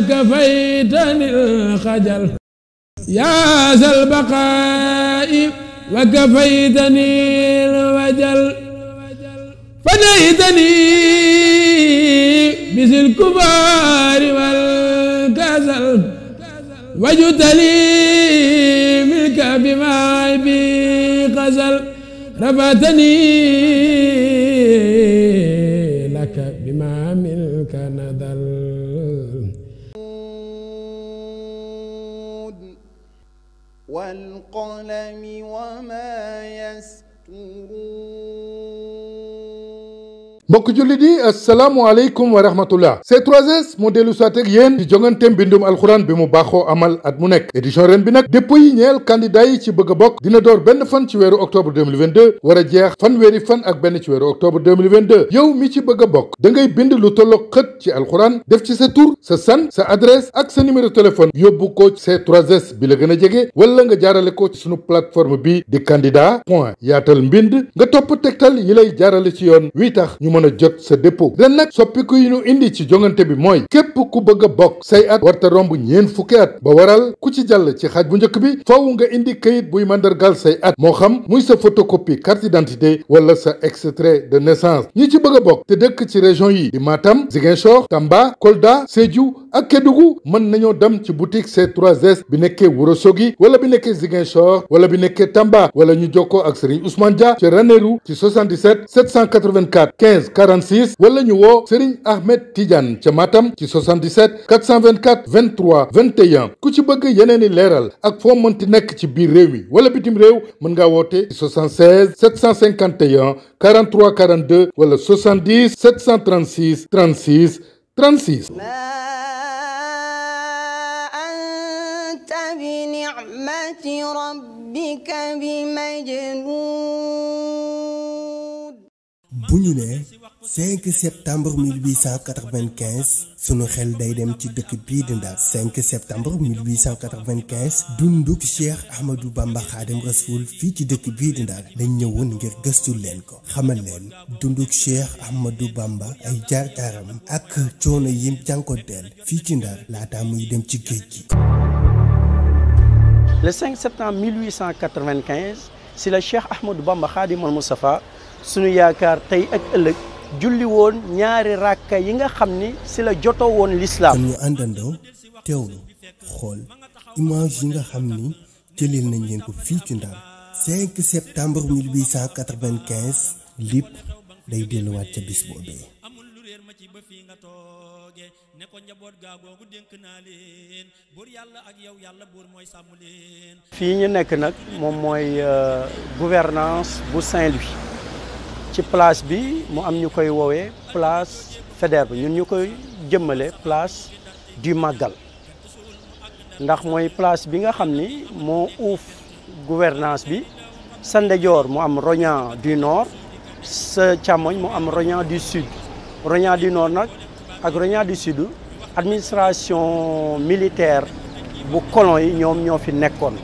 وكفيتني الخجل يا ذا البقاء وكفيتني الوجل فنيتني بذي الكبار والكسل وجدت لي منك بما بي غزل رفعتني لك بما منك نذل والقلم وما يسطرون mbokk jullit yi asalaamualeykum wa rahmatullah C3S moo dellu soit ak yéen di jongante mbindum alxuraan bi mu baaxoo amal at mu nekk édition ren bi nag dépôt yi ñeel candidat yi ci bëgg a bokk dina door benn fan ci weeru octobre 2022 war a jeex fanweeri fan ak benn ci weeru octobre 2022 yow mi ci bëgg a bokk da ngay bind lu tolloog xët ci alxuraan def ci sa tur sa sant sa adresse ak sa numéro téléphone yóbbu ko C3S bi la gën a jege wala nga jaarale ko ci sunu plateforme bi di candidat point yaatal mbind nga topp tegtal yi lay jaarale ci yoon wi tax ñu mën a jot sa dépôt ren nag soppiku yi ñu indi ci jongante bi mooy képp ku bëgg a bokk say at warta romb ñeen fukki at ba waral ku ci jàll ci xaaj bu njëkk bi faaw nga indi kayit buy mandargal say at moo xam muy sa photocopie carte d'identité wala sa extrait de naissance ñi ci bëgg a bokk te dëkk ci région yi di Matam Ziguinchor Tamba Kolda Sédhiou ak Kédougou mën nañoo dem ci boutique C3S bi nekkee Ourossogui wala bi nekkee Ziguinchor wala bi nekkee Tamba wala ñu jokkoo ak Serigne Ousmane Dia ci Ranérou ci 77 784 15 46 wala ñu woo Serigne Ahmed Tidiane ca Matam ci 77 424 23 21 ku ci bëgg yeneeni leeral ak foo mënti nekk ci biir réew mi wala bitim réew mën ngaa woote 76 751 43 42 wala 70 736 36 36. بنعمة ربك بمجنون bu ñu nee 5 septembre 1895 sunu xel day dem ci dëkk bii di Ndar 5 septembre 1895 dunduk Cheikh Ahmadou Bamba Khadim Rasoul fii ci dëkk bii di Ndar dañ ñëwoon ngir gëstu leen ko xamal leen dunduk Cheikh Ahmadou Bamba ay jaar-jaaram ak coono yim jànkonteel fii ci Ndar laata muy dem ci géej gi. Le 5 septembre 1895 si la Cheikh Ahmadou Bamba Khadim al Moustapha sunu yaakaar tey ak ëllëg julli woon ñaari rakka yi nga xam ni si la jotoo woon l'islam. kon ñu àndandoo teewlu xool image yi nga xam ni jëleel nañ leen ko fii ci Ndar 5 septembre 1895 lépp day delluwaat ca bis boobee. fii ñu nekk nag moom mooy gouvernance bu Saint-Louis ci place bi mu am ñu koy woowee place Faidherbe ñun ñu koy jëmmale place du Magal ndax mooy place bi nga xam ni moo uuf gouvernance bi sa ndeyjoor mu am Rognan du Nord sa càmmoñ mu am Rognan du Sud. Rognan du Nord nag ak Rognan du Sud administration militaire bu colon yi ñoom ñoo fi nekkoon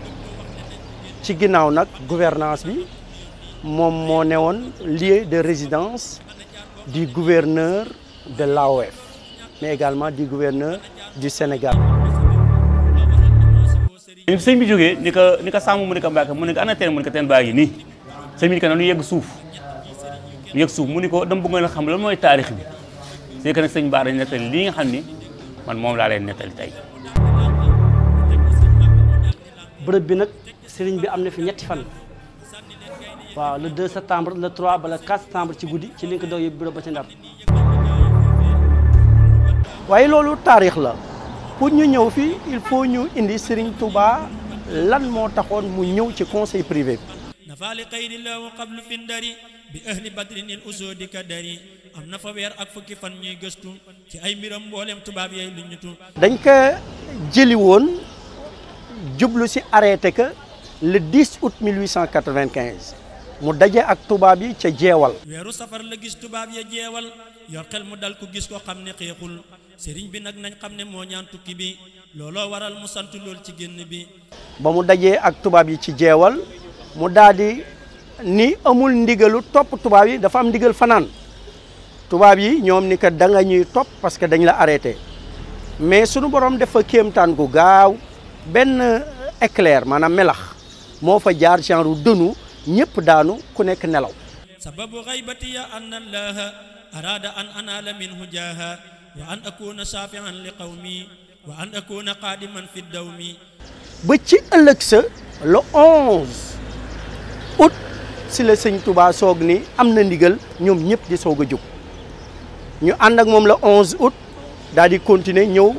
ci ginnaaw nag gouvernance bi moom moo newoon lieu de résidence du gouverneur de l'AOF mais également du gouverneur du Sénégal. sëñ bi jógee ni ko sàmm mu ne ko Mbàkke mu ne ko ana teen mu ne ko teen baa ngi nii sëñ bi ni ko nu yegg suuf mu ni ko dama bëggoon a xam lan mooy taarix bi c'est que nag sëñ Bara dañ nettali lii nga xam ni man moom laa leen nettali tey. bërëb bi nag sëriñ bi am na fi ñetti fan waaw le 2 septembre le 3 ba le 4 septembre ci guddi ci li nga ko doon yóbbu bërëb ba ci Ndar. waaye loolu taarix la pour ñu ñëw fii il faut ñu indi Serigne Touba lan moo taxoon mu ñëw ci conseil privé bi. nafaali xayri law qablu fi ndari bi ahli badrin il usudi kadari am na fa weer ak fukki fan ñuy gëstu ci ay mbiram mboolem tubaab yooyu lu ñu tu dañ ko jëli woon jublu si arrêté que le 10 août 1895 mu daje ak tubaab yi ca jeewal. weeru safar la gis tubaab ya jeewal yor xel mu dal ko gis ko xam ne xeexul sëriñ bi nag nañ xam ne moo ñaan tukki bi looloo waral mu sant lool ci génn bi. ba mu dajee ak tubaab yi ci jeewal mu daal di ni amul ndigalu topp tubaab yi dafa am ndigal fanaan tubaab yi ñoom ni que da nga ñuy topp parce que dañ la arrêté mais sunu borom dafa kéemtaan gu gaaw benn éclair maanaam melax moo fa jaar genre dënu ñëpp daanu ku nekk nelaw. sababu xaybatiya an allaha arada an anala minhu jaha wa an akuna shafi'an li qawmi wa an akuna qadiman fi dawmi. ba ci ëllëg sa le 11 août si la sëñ Touba soog ni am na ndigal ñoom ñëpp di soog a jóg ñu ànd ak moom le 11 août daal di continuer ñëw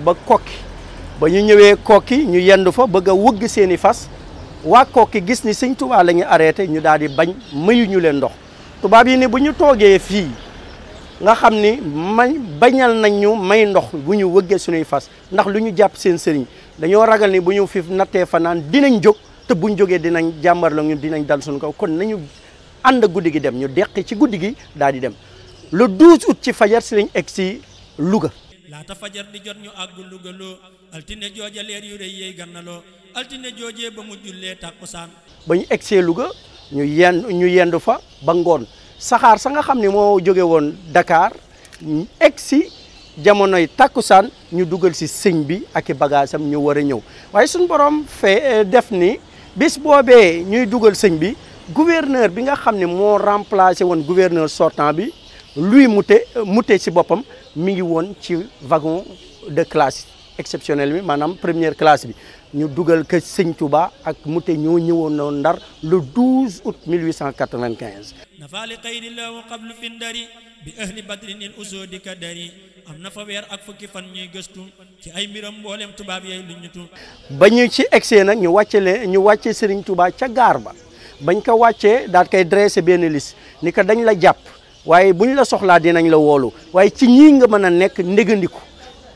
ba kokki ba ñu ñëwee kokki ñu yendu fa bëgg a wëgg seeni fas waa kokki gis ni sëñ Touba la ñu arrêté ñu daal di bañ mayuñu leen ndox tubaab yi ni bu ñu toogee fii nga xam ni bañal nañ ñu may ndox bu ñu wëggee suñuy fas ndax lu ñu jàpp seen sëriñ dañoo ragal ni bu ñu fi nattee fanaan dinañ jóg te buñ jógee dinañ jàmbar la ñu dinañ dal suñu kaw kon nañu ànd guddi gi dem ñu deqi ci guddi gi daal di dem le 12 août ci fajar si lañ egg si Louga. laata fajar di jot ñu àgg Louga loo altine jooja leer yu rëy yey gannaloo altine joojee ba mu jullee tàkkusaan. ba ñu egg see Louga ñu yendu fa ba ngoon saxaar sa nga xam ne moo jóge woon Dakar egg si jamonoy tàkkusaan ñu dugal si sëñ bi ak i bagaasam ñu war a ñëw waaye suñu borom def ni bis boobee ñuy dugal sëñ bi gouverneur bi nga xam ne moo remplacé woon gouverneur sortant bi Louis Moutet si boppam mi ngi woon ci wagon de classe exceptionnel bi maanaam première classe bi ñu dugal que sëñ Touba ak Moutet ñoo ñëwoon noonu Ndar le 12 août 1895. nafaali xayri law qablu fi ndari bi ahli badrin il usudi ka dari am na fa weer ak fukki fan ñuy gëstu ci ay mbiram mboolem tubaab yooyu lu ñutu ba ñu ci egsee nag ñu wàcce Serigne Touba ca gaar ba bañ ko wàccee daal koy dressé benn liste ni ko dañ la jàpp waaye buñ la soxlaa dinañ la woolu waaye ci ñii nga mën a nekk négandiku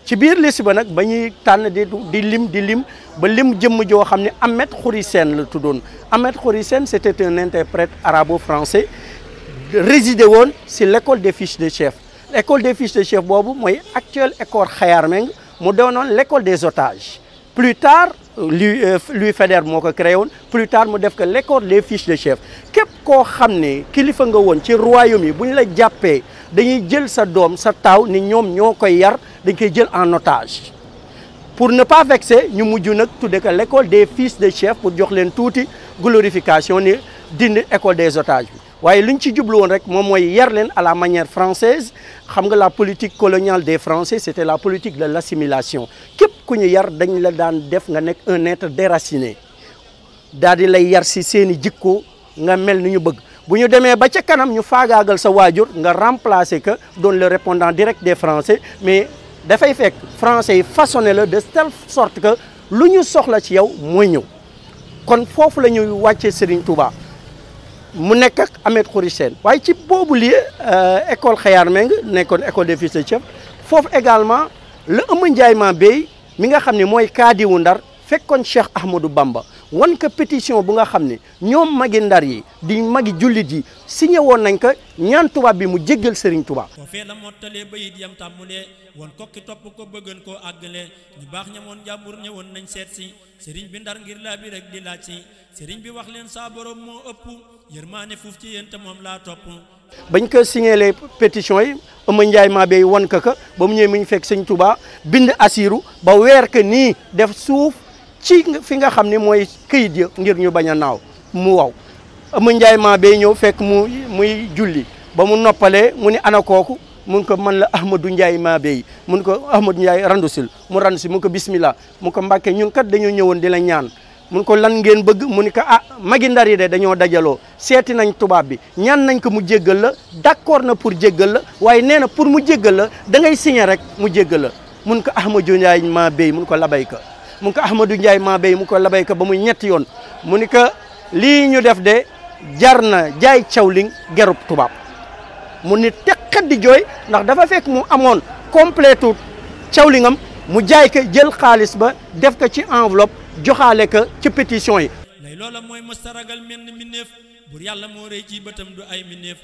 ci biir liste ba nag ba ñuy tànn di lim ba lim jëmm joo xam ne Ahmed Khoury Sène la tuddoon Ahmed Khoury Sène c'était un interprète arabo-français résidé woon si l'école des fiches de chef l'école des fiches de chef boobu mooy actuelle école Khayar Meng mu doonoon l'école des otages plus tard Louis Faidherbe moo ko créé woon plus tard mu def ko l'école des fiches de chef képp koo xam ne kilifa nga woon ci royaume yi bu ñu la jàppee dañuy jël sa doom sa taaw ni ñoom ñoo koy yar dañ koy jël en otage pour ne pas vexer ñu mujj nag tudde ko l'école des fils de chef pour jox leen tuuti glorification ni dindi école des otages bi waaye lu ñu ci jublu woon rek moom mooy yar leen à la manière française xam nga la politique coloniale des Français c'était la politique de l'assimilation képp ku ñu yar dañ la daan def nga nekk un être déraciné daal di lay yar si seeni jikko nga mel ni ñu bëgg bu ñu demee ba ca kanam ñu faagaagal sa waajur nga remplacer que doon le répondant direct des Français mais dafay fekk français yi façonné la de telle sorte que lu ñu soxla ci yow mooy ñëw kon foofu la ñuy wàccee Serigne Touba mu nekk ak Ahmed Khoury Sène waaye ci boobu lii école Khayar Meng nekkoon école des fils de chef foofu également la Ëmma Ndiaye Mabéye mi nga xam ne mooy kaadiwu Ndar fekkoon Cheikh Ahmadou Bamba wan ko pétition bu nga xam ne ñoom magi Ndar yi di magi jullit yi signé woon nañ ko ñaan tubaab bi mu jéggal Serigne Touba. ko fee la mottalee bayit yam tàmmulee woon kokki topp ko bëggan koo àggale ñu baax ñamoon jàmbur ñëwoon nañ seet si Serigne bi Ndar ngir laa bi rek di laaj si Serigne bi wax leen saa borom moo ëpp yërmaane fuuf ci yéen te moom laa topp. bañ ko signé les pétitions yi Ëmma Ndiaye Mabéye wan ko ba mu ñëwee mu ñu fekk Serigne Touba bind asiru ba weer que nii def suuf. ci fi nga xam ne mooy këyit ya ngir ñu bañ a naaw mu waw Ëmma Ndiaye Mabéye ñëw fekk muy julli ba mu noppalee mu ni ana kooku mun ko man la Ahmadou Ndiaye Mabéye mun ko Ahmadou Ndiaye randusil mu randusil mun ko bismillah mun ko Mbàkke ñun kat dañoo ñëwoon di la ñaan mun ko lan ngeen bëgg mu ni ko ah magi Ndar yi de dañoo dajaloo seeti nañ tubaab bi ñaan nañ ko mu jéggal la d'accord na pour jéggal la waaye nee na pour mu jéggal la da ngay signer rek mu jéggal la mun ko Ahmadou Ndiaye Mabéye mun ko labayka mun ko Ahmadou Ndiaye Mabéye mu ko labayka ba muy ñetti yoon mu ni ko lii ñu def de jar na jaay cawling gerub tubaab mu ni teqat di jooy ndax dafa fekk mu amoon complétu cawlingam mu jaay ko jël xaalis ba def ko ci enveloppe joxaale ko ci pétition yi. lay loola mooy mustaragal menn minneef bur yàlla moo rëy ci bëtam du ay minneef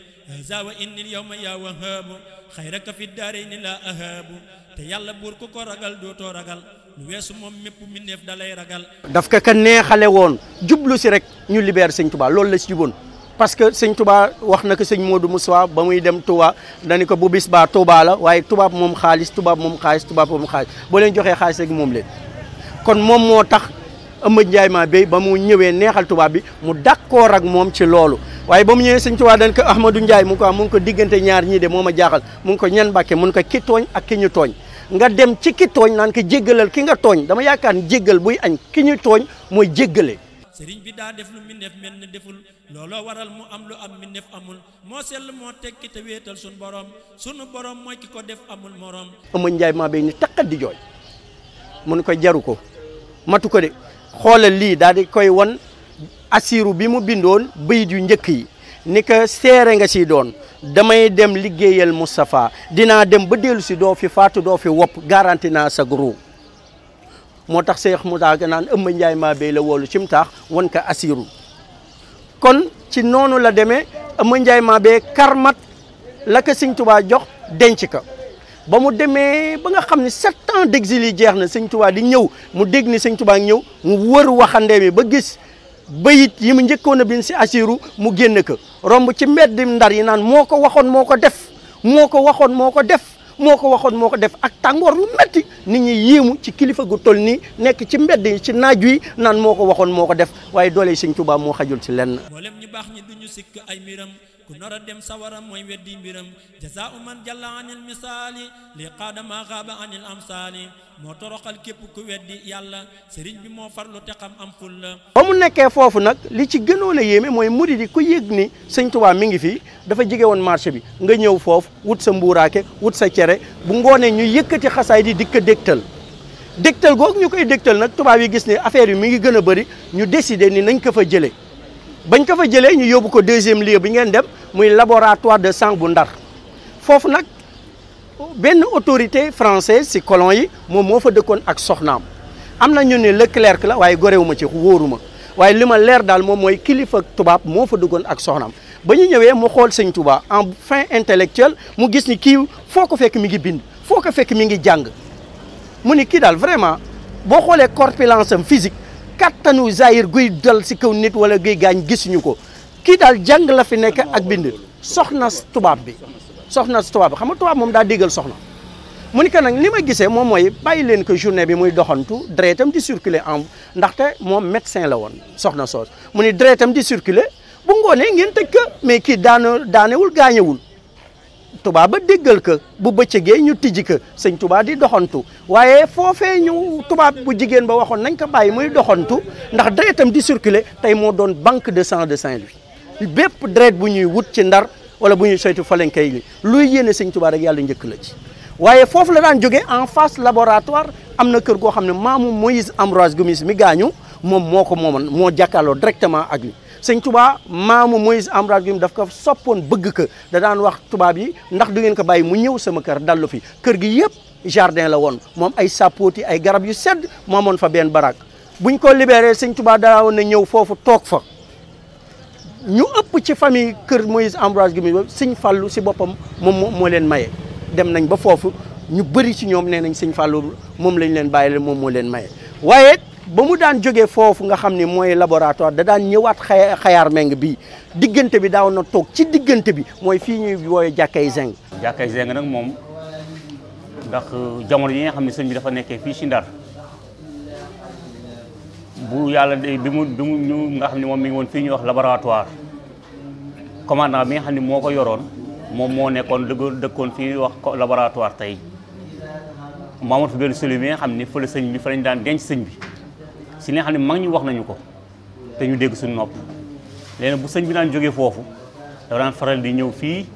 zawa innil yawma yaa wahaabu xayraka fi daarayni la ahaabu te yàlla buur ku ko ragal dootoo ragal lu weesu moom mépp minneef da lay ragal. daf ko ka neexale woon jublu si rek ñu libère Sëñ Touba loolu la si juboon parce que sëñ Touba wax na ko sëñ Modou Moussa ba muy dem Touba dañu ko bu bis baa Touba la waaye tubaab moom xaalis tubaab moom xaalis tubaab moom xaalis boo leen joxee xaalis rek moom leen kon moom moo tax Amadou Ndiaye Mabéye ba mu ñëwee neexal tubaab bi mu d'accord ak moom ci loolu waaye ba mu ñëwee sëñ Touba dañ ko Ahmadou Ndiaye mu ngi ko diggante ñaar ñii de moo ma jaaxal mu ngi ko ñan Mbàkke mu ngi ko ki tooñ ak ki ñu tooñ nga dem ci ki tooñ naan ko jéggalal ki nga tooñ dama yaakaar ni jéggal buy añ ki ñu tooñ mooy jéggale sëriñ bi daa def lu mbindeef mel ne deful looloo waral mu am lu am mbindeef amul moo sell moo tekki te wéetal sunu borom mooy ki ko def amul morom. Amadou Ndiaye Mabéye ni taqat di jooy mu ne ko jaru ko matu ko de xoolal lii daal di koy won asiru bi mu bindoon bayit yu njëkk yi ni ko seere nga si doon damay dem liggéeyal Moustapha dinaa dem ba dellu si doo fi faatu doo fi wopp garanti naa sa guru moo tax Cheikh Moussa ga naan Amadou Ndiaye Mabéye la woolu ci mu taax wan ko asiru kon ci noonu la demee Amadou Ndiaye Mabéye karmat la ko sëñ Touba jox denc ko ba mu demee ba nga xam ne 7 ans d'exil yi jeex na sëñ Touba di ñëw mu dégg ni sëñ Touba ñëw mu wër waxande mi ba gis bayit yi mu njëkkoon a bind si asiru mu génn ko romb ci mbedd Ndar yi naan moo ko waxoon moo ko def moo ko waxoon moo ko def moo ko waxoon moo ko def ak tàngoor lu metti nit ñi yéemu ci kilifa gu toll nii nekk ci mbedd yi ci naaj wi naan moo ko waxoon moo ko def waaye doole sëñ Touba moo xajul ci lenn. mboolem ñu baax ñi duñu sikk ay mbiram ku nar a dem sawara mooy weddi mbiram jazaa'u man jalla anil misaali li qaadama xaaba anil amsaali moo toroxal képp ku weddi yàlla sëriñ bi moo farlu te xam am ful la. ba mu nekkee foofu nag li ci gënoon a yéeme mooy murid yi ku yëg ni sëñ Touba mi ngi fii dafa jege woon marché bi nga ñëw foofu wut sa mbuuraake wut sa cere bu ngoonee ñu yëkkati xasaay di ko dégtal googu ñu koy dégtal nag tubaab yi gis ne affaire yi mi ngi gën a bëri ñu décider ni nañ ko fa jëlee bañ ko fa jëlee ñu yóbbu ko deuxième lieu bi ngeen dem muy laboratoire de sang bu Ndar foofu nag benn autorité française si colon yi moom moo fa dëkkoon ak soxnaam am na ñu ne Leclerc la waaye gorewuma ci wóoruma waaye li ma leer daal moom mooy kilifa tubaab moo fa dëkkoon ak soxnaam ba ñu ñëwee mu xool sëñ Touba en fin intellectuel mu gis ni kii foo ko fekk mi ngi bind foo ko fekk mi ngi jàng mu ni kii daal vraiment boo xoolee corpulence am physique kattanu zahir guy dal si kaw nit wala guy gaañ gisuñu ko kii daal jàng la fi nekk ak bind soxna tubaab bi xam nga tubaab moom daa déggal soxna mu ni que nag li ma gisee moom mooy bàyyi leen ko journée bi muy doxantu deretam di circuler en ndaxte moom médecin la woon soxna soos mu ni deretam di circuler bu ngoonee ngeen tëj ko mais kii daanewul gaañewul tubaab ba déggal ko bu bëccëgee ñu tijji ko sëñ tubaab di doxantu waaye foofee ñu tubaab bu jigéen ba waxoon nañ ko bàyyi muy doxantu ndax deretam di circuler tey moo doon banque de sang de Saint-Louis bépp deret bu ñuy wut ci Ndar wala bu ñuy soytu fa lañ koy li luy yéene sëñ tubaab rek yàlla njëkk la ci waaye foofu la daan jógee en face laboratoire am na kër goo xam ne maamu Moïse Ambroise Gomis mi gaañu moom moo ko moomoon moo jàkkaarloo directement ak li sëñ Touba maamu Moïse Ambroise Gomis daf ko soppoon bëgg ko da daan wax tubaab yi ndax du ngeen ko bàyyi mu ñëw sama kër dallu fi kër gi yëpp jardin la woon moom ay sapoti ay garab yu sedd moomoon fa benn barak buñ ko libéré sëñ Touba daa woon na ñëw foofu toog fa ñu ëpp ci famille kër Moïse Ambroise Gomis ba sëñ Fallou si boppam moom moo leen maye dem nañ ba foofu ñu bëri ci ñoom nee nañ sëñ Fallou moom lañ leen bàyyi moom moo leen maye waaye ba mu daan jógee foofu nga xam ne mooy laboratoire da daan ñëwaat xayaar meng bii diggante bi daaw na toog ci diggante bi mooy fii ñuy wooye jàkkay zeng nag moom ndax jamono yi nga xam ne sëñ bi dafa nekkee fii ci Ndar bu yàlla bi mu ñu nga xam ne moom mi ngi woon fii ñuy wax laboratoire commandant bi nga xam ne moo ko yoroon moom moo nekkoon dëkkoon fii wax laboratoire tey maamoon fi benn cellule bi nga xam ne fële sëñ bi fa lañ daan denc sëñ bi si li nga xam ne mag ñu wax nañu ko te ñu dégg suñu nopp léegi bu sëñ bi daan jógee foofu dafa daan faral di ñëw fii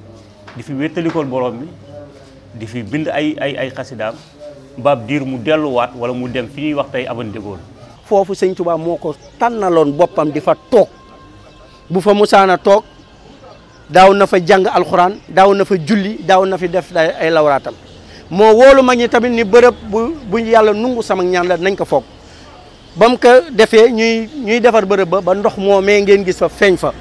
di fi wéttalikool borom bi di fi bind ay xasidaam baab diir mu delluwaat wala mu dem fi ñuy wax tey abandégool foofu sëñ Touba moo ko tànnaloon boppam di fa toog bu fa musaana toog daaw na fa jàng alxuraan daaw na fa julli daaw na fi def ay lawraatam moo woolu mag ñi tamit ni bërëb bu yàlla nungu sama ñaan la nañ ko foog ba mu ko defee ñuy defar bërëb ba ndox moomee ngeen gis fa feeñ fa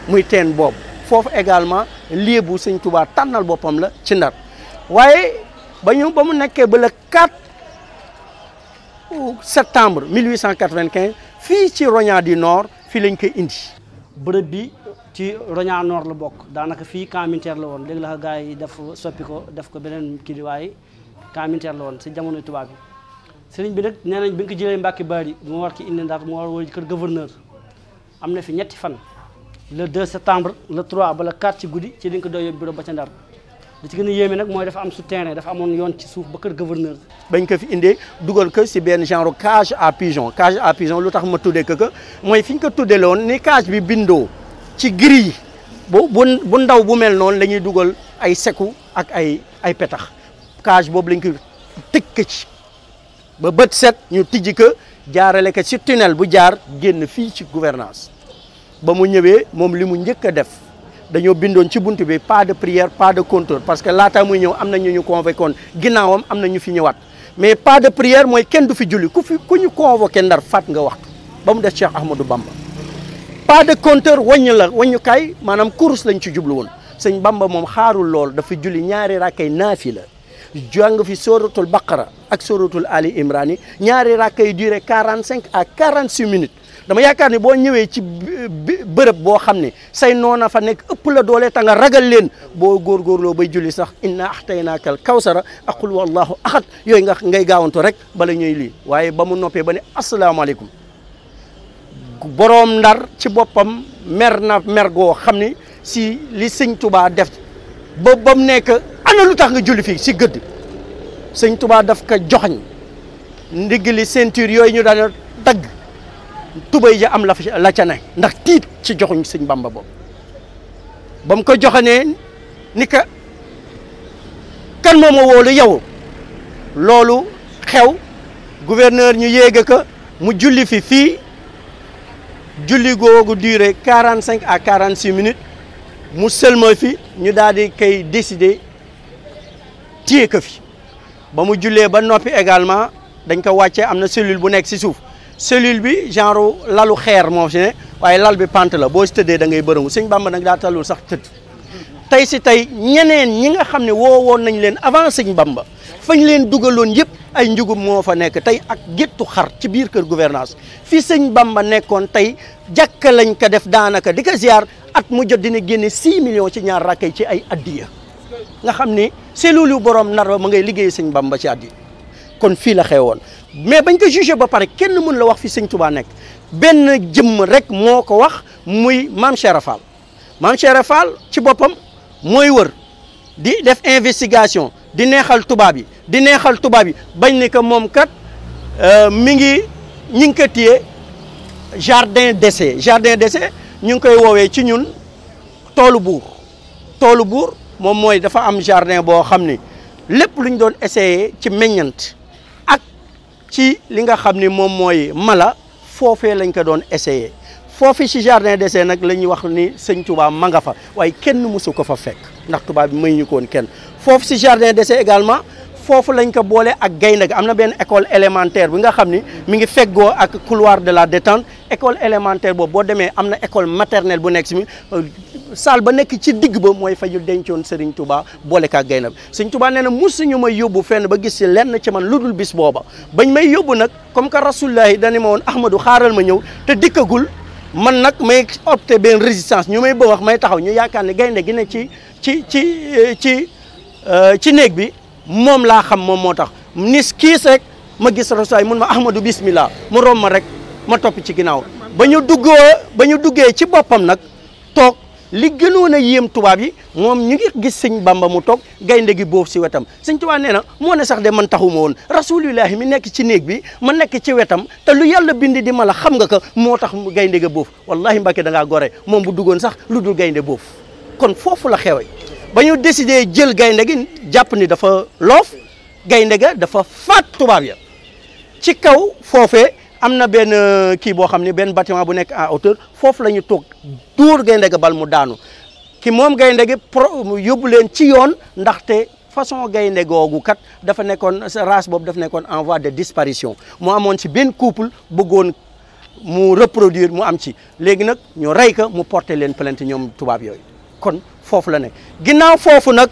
muy teen boobu foofu également lieu bu sëñ Touba tànnal boppam la ci Ndar waaye ba mu nekkee ba le 4 septembre 1895 fii ci Rognan du Nord fii lañ koy indi bërëb bi ci Roña Nord la bokk daanaka fii camp militaire la woon léegi la ko gars yi def soppi ko def ko beneen kii di waaye camp militaire la woon si jamonoy tubaab bi sëriñ bi nag nee nañ bi nga ko jëlee Mbàkke Bari mu war ki indi Ndar mu war woo kër gouverneur am na fi ñetti fan le 2 septembre le 3 ba le 4 ci guddi ci li nga ko doy yóbbu bureau ba ca Ndar li ci gën a yéeme nag mooy dafa am souterrain dafa amoon yoon ci suuf ba kër gouverneur bañ ko fi indee dugal ko si benn genre cage à pigeon lu tax ma tuddee ko mooy fi ñu ko tuddee loon ni cage bi bindoo ci gris yi bu ndaw bu mel noonu la ñuy dugal ay seku ak ay petax cage boobu lañ ko tëj ko ci ba bët set ñu tijji ko jaarale ko ci tunnel bu jaar génn fii ci gouvernance ba mu ñëwee moom li mu njëkk a def dañoo bindoon ci buntu bi pas de prière pas de compteur parce que laata muy ñëw am na ñu convoqué woon ginnaawam am na ñu fi ñëwaat mais pas de prière mooy kenn du fi julli ku ñu convoqué Ndar faat nga waxtu ba mu def Cheikh Ahmadou Bamba. pas de compteur wàññukaay maanaam course lañ ci jublu woon sëñ Bamba moom xaarul lool dafa julli ñaari rakkay naafila jàng fi sóoratul Baqara ak sóoratul Ali Imran yi ñaari rakkay duré 45 à 46 minutes. dama yaakaar ni boo ñëwee ci bërëb boo xam ne say noona fa nekk ëpp la doole ta nga ragal leen boo góorgóorloo bay julli sax inna axtaynaakal kawsara ak qul wallahu ahad yooyu ngay gaawantu rek bala ñuy lii waaye ba mu noppee ba ne asalaamaaleykum boroom Ndar ci boppam mer na mer goo xam ne si li sëñ Touba def ba mu nekk ana lu tax nga julli fii si gëdd sëñ Touba daf ko joxañ ndigli ceinture yooyu ñu daan dagg tubay ja am la ca ne ndax tiit ci joxuñ sëñ Bamba boobu ba mu ko joxanee ni ka kan moom a wóolu yow loolu xew gouverneur ñu yéege ko mu julli fii julli googu duré 45 à 46 minutes mu sëlma fi ñu daal di koy décider téye ko fi ba mu jullee ba noppi également dañ ko wàccee am na cellule bu nekk si suuf cellule bi genre lalu xeer moo si ne waaye lal bi pant la boo si tëddee da ngay bërëngu sëñ Bamba nag daa talul sax tëdd tey si tey ñeneen ñi nga xam ne woowoon nañ leen avant sëñ Bamba fañ leen dugaloon yëpp ay njugum moo fa nekk tey ak géttu xar ci biir kër gouvernance fii sëñ Bamba nekkoon tey jàkka lañ ko def daanaka di ko ziar at mu jot dina génne 6 millions ci ñaar rakkay ci ay addiya nga xam ni cellule yu borom nar ba ma ngay liggéey sëñ Bamba ci addiya kon fii la xewoon mais bañ ko jugé ba pare kenn mën la wax fi sëñ Touba nekk benn jëmm rek moo ko wax muy Mame Cheikh Fall Mame Cheikh Fall ci boppam mooy wër di def investigation di neexal tubaab yi bañ ne que moom kat ñi ngi ko téye jardin d'essai ñu ngi koy woowee ci ñun toolu buur moom mooy dafa am jardin boo xam ni lépp lu ñu doon essayé ci meññant ak ci li nga xam ni moom mooy mala foofee lañ ko doon essayé foofu ci jardin d'essai nag la ñuy wax ni sëñ Touba ma nga fa waaye kenn mësu ko fa fekk ndax tubaab bi may ñu ko woon kenn foofu ci jardin d'essai également foofu lañ ko boole ak gaynde ga am na benn école élémentaire bi nga xam ni mi ngi feggoo ak couloir de la détente école élémentaire boobu boo demee am na école maternelle bu nekk si mi salle ba nekk ci digg ba mooy fa ñu dencoon Serigne Touba boole ka ak gaynde bi Serigne Touba nee na musuñu may yóbbu fenn ba gis si lenn ci man lu dul bis booba bañ may yóbbu nag comme que rasulullahi dani ma woon Ahmadou xaaral ma ñëw te dikkagul man nag may opté benn résistance ñu may ba wax may taxaw ñu yaakaar ne gaynde gi ne ci néeg bi moom laa xam moom moo tax nis kiis rek ma gis rasulaay mun ma Ahmadou bismillah mu rom ma rek ma topp ci ginnaaw ba ñu duggee ci boppam nag toog li gënoon a yéem tubaab yi moom ñu ngi gis sëñ Bamba mu toog gaynde gi boobu si wetam sëñ Tuubaa nee na moo ne sax de man taxuma woon rasulillahi mi nekk ci néeg bi ma nekk ci wetam te lu yàlla bind di ma la xam nga ko moo tax gaynde ga boofu wallahi Mbàkke da ngaa gore moom bu duggoon sax lu dul gaynde boofu kon foofu la xewe ba ñu décidé jël gaynde gi jàpp ni dafa loof gaynde ga dafa faat tubaab ya ci kaw foofee am na benn kii boo xam ne benn bâtiment bu nekk en hauteur foofu la ñu toog dóor gaynde ga bal mu daanu ki moom gaynde gi yóbbu leen ci yoon ndaxte façon gaynde googu kat dafa nekkoon race boobu dafa nekkoon en voie de disparition mu amoon ci benn couple bëggoon mu reproduire mu am ci léegi nag ñu rey ko mu porter leen plainte ñoom tubaab yooyu kon foofu la nekk ginnaaw foofu nag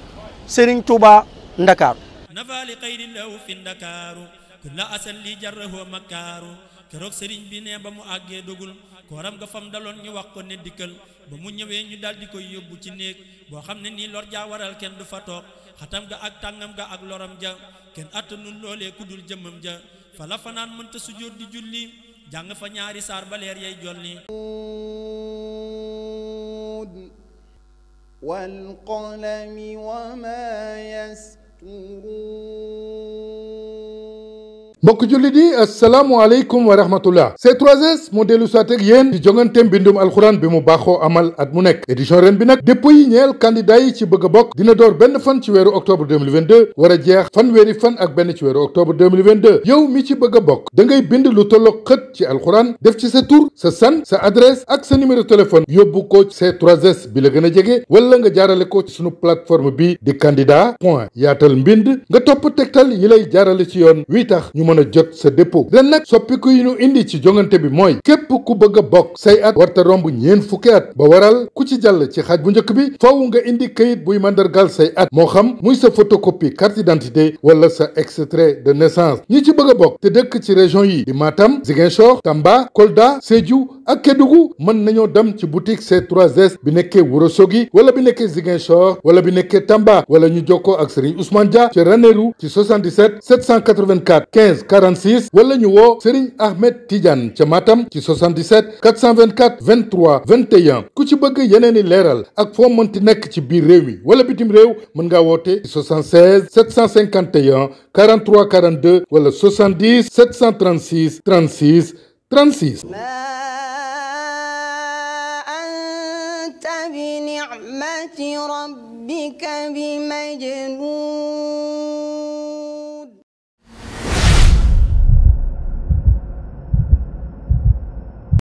Serigne Touba Ndakaaru nafaali xayri law fi Ndakaaru kulla asan li jarrahu makaaru keroog sëriñ bi ne ba mu àggee dogul kooram nga fam daloon ñu wax ko ne dikkal ba mu ñëwee ñu daldi koy yóbbu ci néeg boo xam ne nii lor jaa waral kenn du fa toog xatam ga ak tàngam ga ak loram ja kenn attanul loolee ku dul jëmmam ja fa la fanaan mënta sujjóot di julli jàng fa ñaari saar ba leer yay jolli wal qalami wa ma yasturuun. mbokk jullit yi asalaamualeykum wa rahmatullah C3S moo dellu soit ak yéen ci jongante mbindum alxuraan bi mu baaxoo amal at mu nekk édition ren bi nag dépôt yi ñeel candidat yi ci bëgg a bokk dina door benn fan ci weeru octobre 2022 war a jeex fanweeri fan ak benn ci weeru octobre 2022 yow mi ci bëgg a bokk da ngay bind lu tolloog xët ci alxuraan def ci sa tur sa san sa adresse ak sa numéro téléphone yóbbu ko C3S bi la gën a jege wala nga jaarale ko ci sunu plateforme bi di candidat point yaatal mbind nga topp tegtal yi lay jaarale ci yoon wi tax ñu mën a jot sa dépôt ren nag soppiku yi ñu indi ci jongante bi mooy képp ku bëgg a bokk say at warta romb ñeen fukki at ba waral ku ci jàll ci xaaj bu njëkk bi faaw nga indi kayit buy mandargal say at moo xam muy sa photocopie carte d'identité wala sa extrait de naissance ñi ci bëgg a bokk te dëkk ci région yi di Matam Ziguinchor Tamba Kolda Sédhiou ak Kédougou mën nañoo dem ci boutique C3S bi nekkee Ourossogui wala bi nekkee Ziguinchor wala bi nekkee Tamba wala ñu jokkoo ak Serigne Ousmane Dia ci Ranérou ci 77 784 15 46 wala ñu woo Serigne Ahmed Tidiane ca Matam ci 77 424 23 21 ku ci bëgg yeneeni leeral ak foo mënti nekk ci biir réew mi wala bitim réew mën ngaa woote ci 76 751 43 42 wala 70 736 36 36. bi ni'mati rabbika bi majnun.